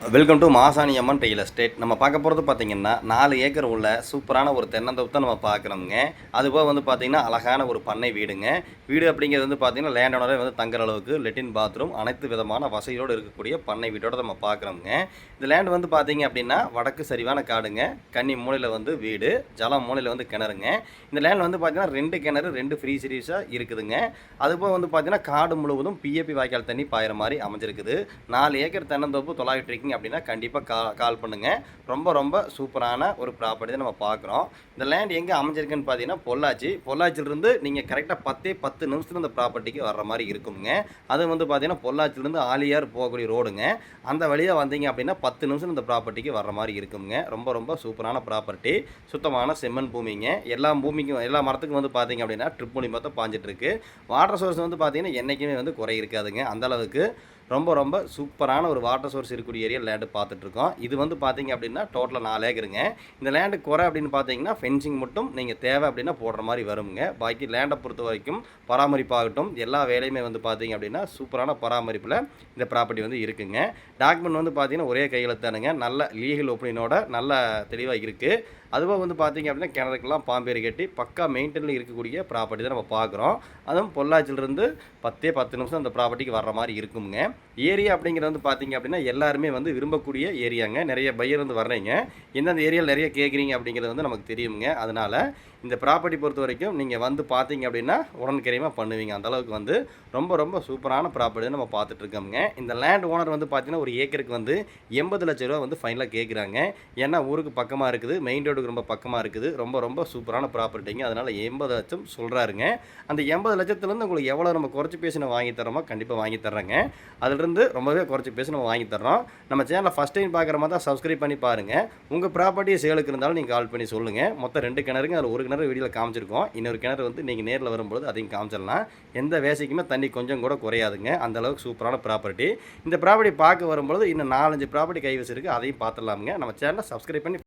Welcome to Masani Amman real estate. நம்ம பார்க்க போகிறது பார்த்தீங்கன்னா 4 ஏக்கர் உள்ள சூப்பரான ஒரு தென்னந்தோப்பு தான் நம்ம பார்க்குறோங்க. அதுபோக வந்து பார்த்தீங்கன்னா அழகான ஒரு பண்ணை வீடுங்க. வீடு அப்படிங்கிறது வந்து பார்த்தீங்கன்னா லேண்ட் ஓனரே வந்து தங்குற அளவுக்கு லெட்டின் பாத்ரூம் அனைத்து விதமான வசதியோடு இருக்கக்கூடிய பண்ணை வீட்டோட நம்ம பார்க்குறோங்க. இந்த லேண்ட் வந்து பார்த்தீங்க அப்படின்னா வடக்கு சரிவான காடுங்க. கன்னி மூலையில் வந்து வீடு, ஜலம் மூலையில் வந்து கிணறுங்க. இந்த லேண்ட் வந்து பார்த்தீங்கன்னா 2 கிணறு 2 ஃப்ரீ சீரீஸாக இருக்குதுங்க. அதுபோக வந்து பார்த்தீங்கன்னா காடு முழுவதும் பிஏபி வாய்க்கால் தண்ணி பாயிற மாதிரி அமைஞ்சிருக்குது. 4 ஏக்கர் தென்னந்தோப்பு தொலாவிட்டு இருக்கீங்க அப்படின்னா கண்டிப்பாக கால் பண்ணுங்கள். ரொம்ப ரொம்ப சூப்பரான ஒரு ப்ராப்பர்ட்டி தான் நம்ம பார்க்குறோம். இந்த லேண்ட் எங்கே அமைஞ்சிருக்குன்னு பார்த்தீங்கன்னா பொள்ளாச்சியிலிருந்து நீங்கள் கரெக்டாக 10 நிமிஷத்தில் இந்த ப்ராப்பர்ட்டிக்கு வர்ற மாதிரி இருக்குங்க. அது வந்து பார்த்தீங்கன்னா பொள்ளாச்சியிலேருந்து ஆலியார் போகக்கூடிய ரோடுங்க. அந்த வழியாக வந்தீங்க அப்படின்னா 10 நிமிஷம் இந்த ப்ராப்பர்ட்டிக்கு வர்ற மாதிரி இருக்குங்க. ரொம்ப ரொம்ப சூப்பரான ப்ராப்பர்ட்டி. சுத்தமான செம்மண் பூமிங்க. எல்லா பூமிக்கும் எல்லா மரத்துக்கும் வந்து பார்த்தீங்க அப்படின்னா ட்ரிப் மூலியமாக தான் பாஞ்சிட்டு இருக்கு. வாட்டர் சோர்ஸ் வந்து பார்த்தீங்கன்னா என்றைக்குமே வந்து குறை இருக்காதுங்க. அந்தளவுக்கு ரொம்ப ரொம்ப சூப்பரான ஒரு வாட்டர் சோர்ஸ் இருக்கக்கூடிய ஏரியா லேண்டு பார்த்துட்ருக்கோம். இது வந்து பார்த்தீங்க அப்படின்னா டோட்டலாக 4 ஏக்கருங்க. இந்த லேண்டு குறை அப்படின்னு பார்த்தீங்கன்னா ஃபென்சிங் மட்டும் நீங்கள் தேவை அப்படின்னா போடுற மாதிரி வருங்க. பாக்கி லேண்டை பொறுத்த வரைக்கும் பராமரிப்பாகட்டும் எல்லா வேலையுமே வந்து பார்த்தீங்க அப்படின்னா சூப்பரான பராமரிப்பில் இந்த ப்ராப்பர்ட்டி வந்து இருக்குங்க. டாக்குமெண்ட் வந்து பார்த்தீங்கன்னா ஒரே கையெழுத்தானுங்க. நல்ல லீகல் ஒப்பீனியனோட நல்ல தெளிவாக இருக்குது. அதுபோக வந்து பார்த்தீங்க அப்படின்னா கிணறுக்கெல்லாம் பாம்பேரி கட்டி பக்கா மெயின்டெனில் இருக்கக்கூடிய ப்ராப்பர்ட்டி தான் நம்ம பார்க்குறோம். அதுவும் பொள்ளாச்சியிலிருந்து 10 நிமிஷம் அந்த ப்ராப்பர்ட்டிக்கு வர்ற மாதிரி இருக்குங்க. ஏரியா அப்படிங்கிறது வந்து பார்த்தீங்க அப்படின்னா எல்லாருமே வந்து விரும்பக்கூடிய ஏரியாங்க. நிறைய பையர் வந்து வர்றீங்க. எந்தெந்த ஏரியாவில் நிறைய கேட்குறீங்க அப்படிங்கிறது வந்து நமக்கு தெரியுங்க. அதனால் இந்த ப்ராப்பர்ட்டி பொறுத்த வரைக்கும் நீங்கள் வந்து பார்த்தீங்க அப்படின்னா உடனுக்கரியமாக பண்ணுவீங்க. அந்தளவுக்கு வந்து ரொம்ப ரொம்ப சூப்பரான ப்ராப்பர்ட்டி நம்ம பார்த்துட்ருக்கோங்க. இந்த லேண்ட் ஓனர் வந்து பார்த்தீங்கன்னா ஒரு ஏக்கருக்கு வந்து 80 லட்ச ரூபா வந்து ஃபைனலாக கேட்குறாங்க. ஏன்னா ஊருக்கு பக்கமாக இருக்குது, மெயின் ரோடுக்கு ரொம்ப பக்கமாக இருக்குது. ரொம்ப ரொம்ப சூப்பரான ப்ராப்பர்ட்டிங்க. அதனால் 80 லட்சம் சொல்கிறாருங்க. அந்த 80 லட்சத்துலேருந்து உங்களுக்கு எவ்வளோ நம்ம குறைச்சி பேசி நம்ம வாங்கி தரோமோ கண்டிப்பாக வாங்கி தர்றேங்க. அதிலிருந்து ரொம்பவே குறைச்சி பேசி நம்ம வாங்கி தர்றோம். நம்ம சேனலை ஃபஸ்ட் டைம் பார்க்குற மாதிரி தான் சப்ஸ்கிரைப் பண்ணி பாருங்கள். உங்கள் ப்ராப்பர்ட்டியை சேலுக்கு இருந்தாலும் நீங்கள் கால் பண்ணி சொல்லுங்கள். மொத்தம் 2 கிணறுங்க. அதில் ஒரு கிணறு வீடியோவில் காமிச்சிருக்கோம். இன்னொரு கிணறு வந்து நீங்கள் நேரில் வரும்போது அதையும் காமிச்சிடலாம். எந்த வேசைக்குமே தண்ணி கொஞ்சம் கூட குறையாதுங்க. அந்தளவுக்கு சூப்பரான ப்ராப்பர்ட்டி. இந்த ப்ராப்பர்ட்டி பார்க்க வரும்பொழுது இன்னும் 4-5 ப்ராப்பர்ட்டி கைவசம் இருக்குது. அதையும் பார்த்துடலாமுங்க. நம்ம சேனலை சப்ஸ்கிரைப் பண்ணி